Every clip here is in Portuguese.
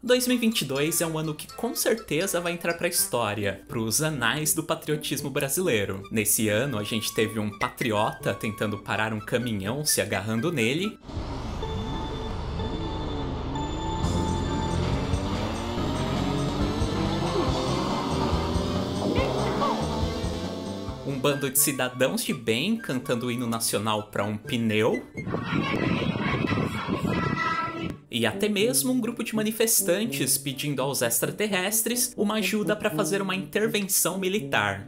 2022 é um ano que com certeza vai entrar para a história, para os anais do patriotismo brasileiro. Nesse ano a gente teve um patriota tentando parar um caminhão se agarrando nele. Um bando de cidadãos de bem cantando o hino nacional para um pneu. E até mesmo um grupo de manifestantes pedindo aos extraterrestres uma ajuda para fazer uma intervenção militar.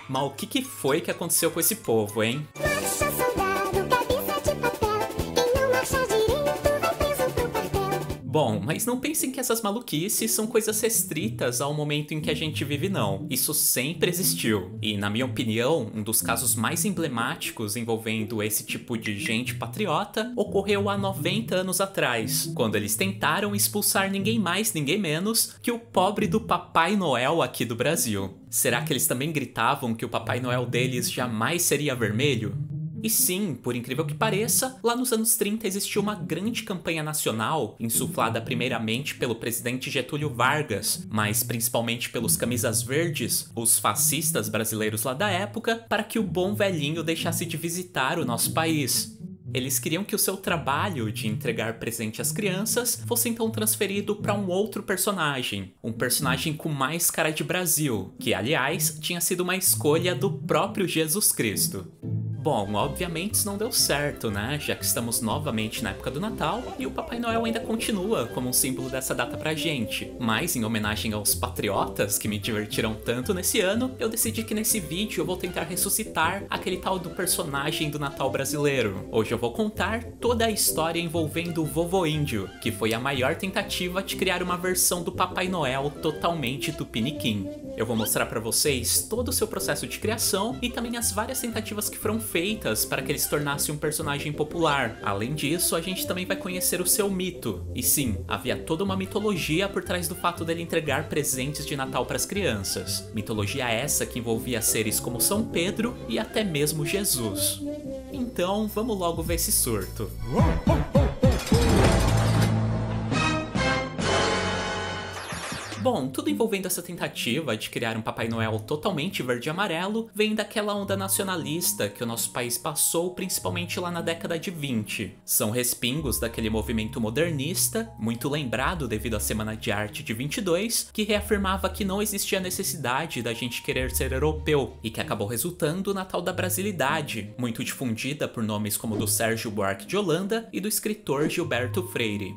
Mas o que foi que aconteceu com esse povo, hein? Marcha, soldado, cabeça de papel. Quem não marcha direito vai preso pro quartel. Bom, mas não pensem que essas maluquices são coisas restritas ao momento em que a gente vive, não. Isso sempre existiu. E, na minha opinião, um dos casos mais emblemáticos envolvendo esse tipo de gente patriota ocorreu há 90 anos atrás, quando eles tentaram expulsar ninguém mais, ninguém menos que o pobre do Papai Noel aqui do Brasil. Será que eles também gritavam que o Papai Noel deles jamais seria vermelho? E sim, por incrível que pareça, lá nos anos 30 existiu uma grande campanha nacional, insuflada primeiramente pelo presidente Getúlio Vargas, mas principalmente pelos camisas verdes, os fascistas brasileiros lá da época, para que o bom velhinho deixasse de visitar o nosso país. Eles queriam que o seu trabalho de entregar presente às crianças fosse então transferido para um outro personagem, um personagem com mais cara de Brasil, que aliás tinha sido uma escolha do próprio Jesus Cristo. Bom, obviamente isso não deu certo, né? Já que estamos novamente na época do Natal e o Papai Noel ainda continua como um símbolo dessa data pra gente. Mas, em homenagem aos patriotas que me divertiram tanto nesse ano, eu decidi que nesse vídeo eu vou tentar ressuscitar aquele tal do personagem do Natal brasileiro. Hoje eu vou contar toda a história envolvendo o Vovô Índio, que foi a maior tentativa de criar uma versão do Papai Noel totalmente tupiniquim. Eu vou mostrar pra vocês todo o seu processo de criação e também as várias tentativas que foram feitas para que ele se tornasse um personagem popular. Além disso, a gente também vai conhecer o seu mito. E sim, havia toda uma mitologia por trás do fato dele entregar presentes de Natal para as crianças. Mitologia essa que envolvia seres como São Pedro e até mesmo Jesus. Então, vamos logo ver esse surto. Bom, tudo envolvendo essa tentativa de criar um Papai Noel totalmente verde e amarelo vem daquela onda nacionalista que o nosso país passou principalmente lá na década de 20. São respingos daquele movimento modernista, muito lembrado devido à Semana de Arte de 22, que reafirmava que não existia necessidade da gente querer ser europeu e que acabou resultando na tal da brasilidade, muito difundida por nomes como do Sérgio Buarque de Holanda e do escritor Gilberto Freire.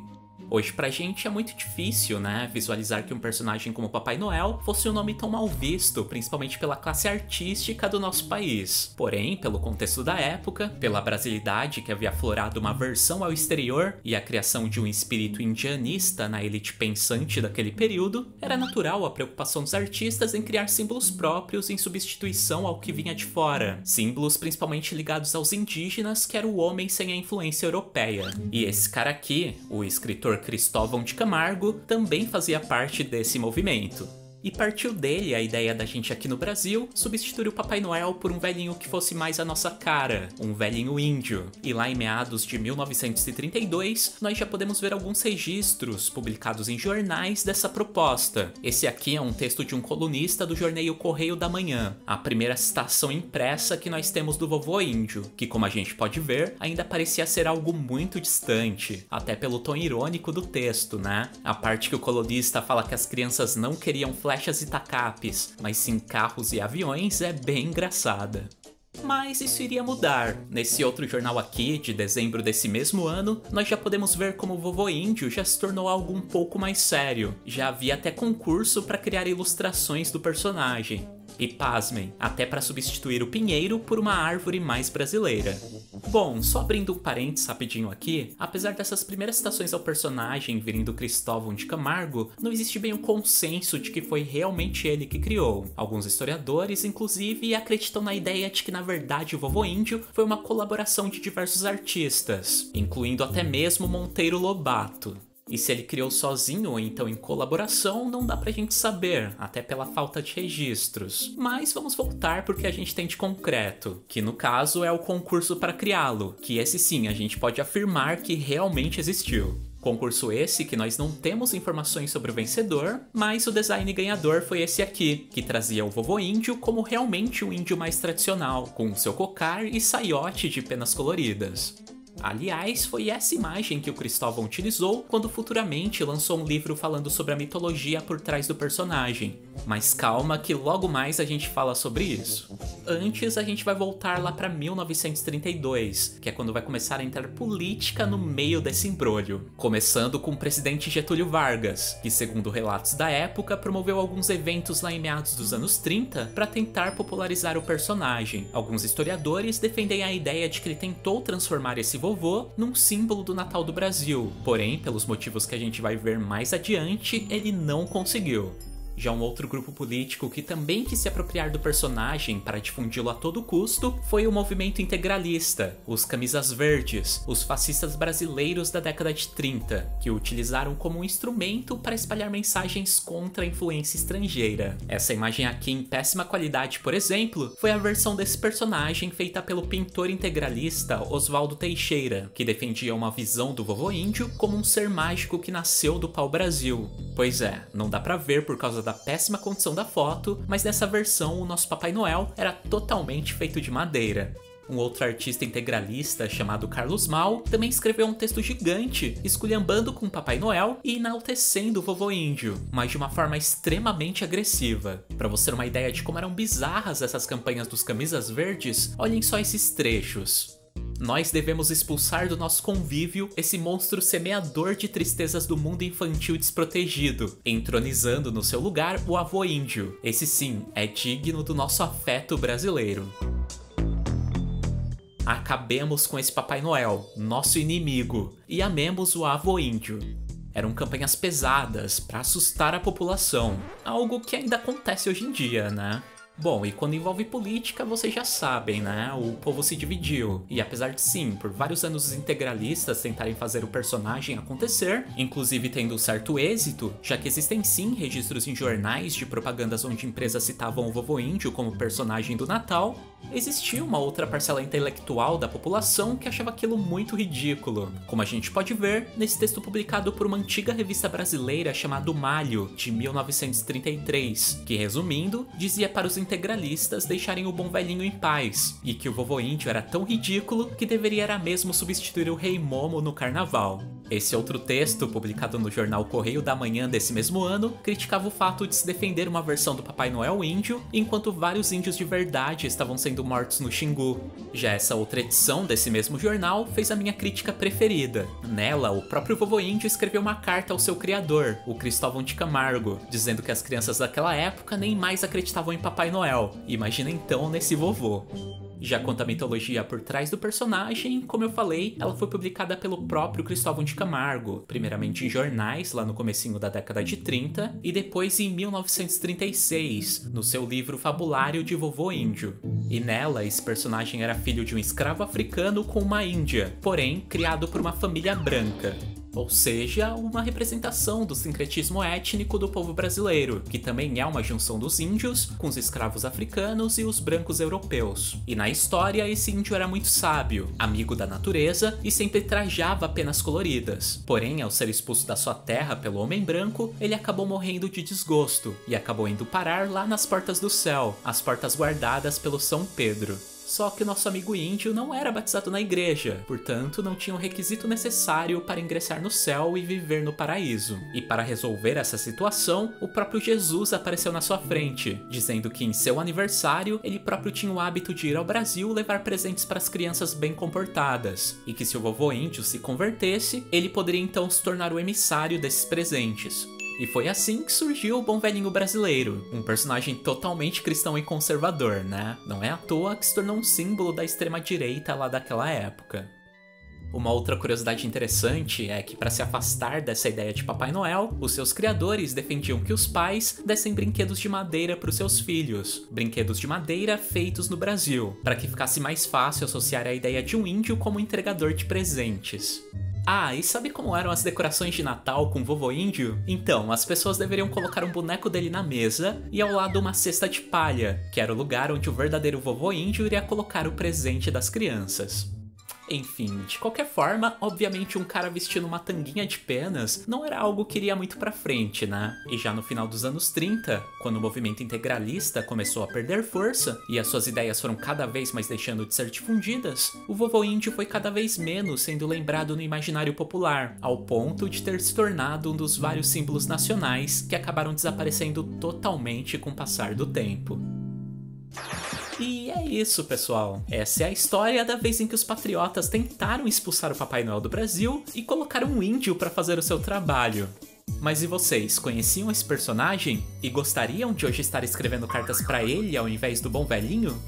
Hoje pra gente é muito difícil, né, visualizar que um personagem como Papai Noel fosse um nome tão mal visto, principalmente pela classe artística do nosso país. Porém, pelo contexto da época, pela brasilidade que havia aflorado uma aversão ao exterior e a criação de um espírito indianista na elite pensante daquele período, era natural a preocupação dos artistas em criar símbolos próprios em substituição ao que vinha de fora. Símbolos principalmente ligados aos indígenas, que era o homem sem a influência europeia. E esse cara aqui, o escritor Cristóvão de Camargo, também fazia parte desse movimento. E partiu dele a ideia da gente aqui no Brasil substituir o Papai Noel por um velhinho que fosse mais a nossa cara, um velhinho índio. E lá em meados de 1932, nós já podemos ver alguns registros publicados em jornais dessa proposta. Esse aqui é um texto de um colunista do jornal Correio da Manhã, a primeira citação impressa que nós temos do Vovô Índio, que como a gente pode ver, ainda parecia ser algo muito distante, até pelo tom irônico do texto, né? A parte que o colunista fala que as crianças não queriam flechas e tacapes, mas sim carros e aviões é bem engraçada. Mas isso iria mudar. Nesse outro jornal aqui, de dezembro desse mesmo ano, nós já podemos ver como o Vovô Índio já se tornou algo um pouco mais sério. Já havia até concurso para criar ilustrações do personagem. E pasmem, até para substituir o pinheiro por uma árvore mais brasileira. Bom, só abrindo um parênteses rapidinho aqui, apesar dessas primeiras citações ao personagem virem do Cristóvão de Camargo, não existe bem um consenso de que foi realmente ele que criou. Alguns historiadores, inclusive, acreditam na ideia de que na verdade o Vovô Índio foi uma colaboração de diversos artistas, incluindo até mesmo Monteiro Lobato. E se ele criou sozinho ou então em colaboração, não dá pra gente saber, até pela falta de registros. Mas vamos voltar porque a gente tem de concreto, que no caso é o concurso para criá-lo, que esse sim a gente pode afirmar que realmente existiu. Concurso esse que nós não temos informações sobre o vencedor, mas o design ganhador foi esse aqui, que trazia o vovô índio como realmente o índio mais tradicional, com seu cocar e saiote de penas coloridas. Aliás, foi essa imagem que o Cristóvão utilizou quando futuramente lançou um livro falando sobre a mitologia por trás do personagem. Mas calma que logo mais a gente fala sobre isso. Antes a gente vai voltar lá para 1932, que é quando vai começar a entrar política no meio desse imbróglio. Começando com o presidente Getúlio Vargas, que segundo relatos da época promoveu alguns eventos lá em meados dos anos 30 para tentar popularizar o personagem. Alguns historiadores defendem a ideia de que ele tentou transformar esse vovô num símbolo do Natal do Brasil, porém, pelos motivos que a gente vai ver mais adiante, ele não conseguiu. Já um outro grupo político que também quis se apropriar do personagem para difundi-lo a todo custo foi o movimento integralista, os Camisas Verdes, os fascistas brasileiros da década de 30, que o utilizaram como um instrumento para espalhar mensagens contra a influência estrangeira. Essa imagem aqui em péssima qualidade, por exemplo, foi a versão desse personagem feita pelo pintor integralista Oswaldo Teixeira, que defendia uma visão do vovô índio como um ser mágico que nasceu do pau-brasil. Pois é, não dá pra ver por causa da péssima condição da foto, mas nessa versão o nosso Papai Noel era totalmente feito de madeira. Um outro artista integralista chamado Carlos Mal também escreveu um texto gigante esculhambando com o Papai Noel e enaltecendo o vovô índio, mas de uma forma extremamente agressiva. Para você ter uma ideia de como eram bizarras essas campanhas dos Camisas Verdes, olhem só esses trechos. Nós devemos expulsar do nosso convívio esse monstro semeador de tristezas do mundo infantil desprotegido, entronizando no seu lugar o avô índio. Esse sim é digno do nosso afeto brasileiro. Acabemos com esse Papai Noel, nosso inimigo, e amemos o avô índio. Eram campanhas pesadas para assustar a população, algo que ainda acontece hoje em dia, né? Bom, e quando envolve política, vocês já sabem, né? O povo se dividiu. E apesar de sim, por vários anos os integralistas tentarem fazer o personagem acontecer, inclusive tendo certo êxito, já que existem sim registros em jornais de propagandas onde empresas citavam o vovô índio como personagem do Natal, existia uma outra parcela intelectual da população que achava aquilo muito ridículo, como a gente pode ver nesse texto publicado por uma antiga revista brasileira chamada Malho, de 1933, que, resumindo, dizia para os integralistas deixarem o bom velhinho em paz, e que o vovô índio era tão ridículo que deveria era mesmo substituir o Rei Momo no carnaval. Esse outro texto, publicado no jornal Correio da Manhã desse mesmo ano, criticava o fato de se defender uma versão do Papai Noel índio, enquanto vários índios de verdade estavam sendo mortos no Xingu. Já essa outra edição desse mesmo jornal fez a minha crítica preferida. Nela, o próprio vovô índio escreveu uma carta ao seu criador, o Cristóvão de Camargo, dizendo que as crianças daquela época nem mais acreditavam em Papai Noel. Imagina então nesse vovô. Já quanto à mitologia por trás do personagem, como eu falei, ela foi publicada pelo próprio Cristóvão de Camargo, primeiramente em jornais, lá no comecinho da década de 30, e depois em 1936, no seu livro fabulário de Vovô Índio. E nela, esse personagem era filho de um escravo africano com uma índia, porém criado por uma família branca. Ou seja, uma representação do sincretismo étnico do povo brasileiro, que também é uma junção dos índios com os escravos africanos e os brancos europeus. E na história, esse índio era muito sábio, amigo da natureza e sempre trajava penas coloridas. Porém, ao ser expulso da sua terra pelo homem branco, ele acabou morrendo de desgosto e acabou indo parar lá nas portas do céu, as portas guardadas pelo São Pedro. Só que o nosso amigo índio não era batizado na igreja, portanto não tinha o requisito necessário para ingressar no céu e viver no paraíso. E para resolver essa situação, o próprio Jesus apareceu na sua frente, dizendo que em seu aniversário ele próprio tinha o hábito de ir ao Brasil levar presentes para as crianças bem comportadas, e que se o vovô índio se convertesse, ele poderia então se tornar o emissário desses presentes. E foi assim que surgiu o Bom Velhinho Brasileiro, um personagem totalmente cristão e conservador, né? Não é à toa que se tornou um símbolo da extrema-direita lá daquela época. Uma outra curiosidade interessante é que, para se afastar dessa ideia de Papai Noel, os seus criadores defendiam que os pais dessem brinquedos de madeira para os seus filhos, brinquedos de madeira feitos no Brasil, para que ficasse mais fácil associar a ideia de um índio como entregador de presentes. Ah, e sabe como eram as decorações de Natal com o vovô índio? Então, as pessoas deveriam colocar um boneco dele na mesa e ao lado uma cesta de palha, que era o lugar onde o verdadeiro vovô índio iria colocar o presente das crianças. Enfim, de qualquer forma, obviamente um cara vestindo uma tanguinha de penas não era algo que iria muito pra frente, né? E já no final dos anos 30, quando o movimento integralista começou a perder força e as suas ideias foram cada vez mais deixando de ser difundidas, o vovô índio foi cada vez menos sendo lembrado no imaginário popular, ao ponto de ter se tornado um dos vários símbolos nacionais que acabaram desaparecendo totalmente com o passar do tempo. E é isso, pessoal. Essa é a história da vez em que os patriotas tentaram expulsar o Papai Noel do Brasil e colocaram um índio para fazer o seu trabalho. Mas e vocês, conheciam esse personagem? E gostariam de hoje estar escrevendo cartas para ele ao invés do bom velhinho?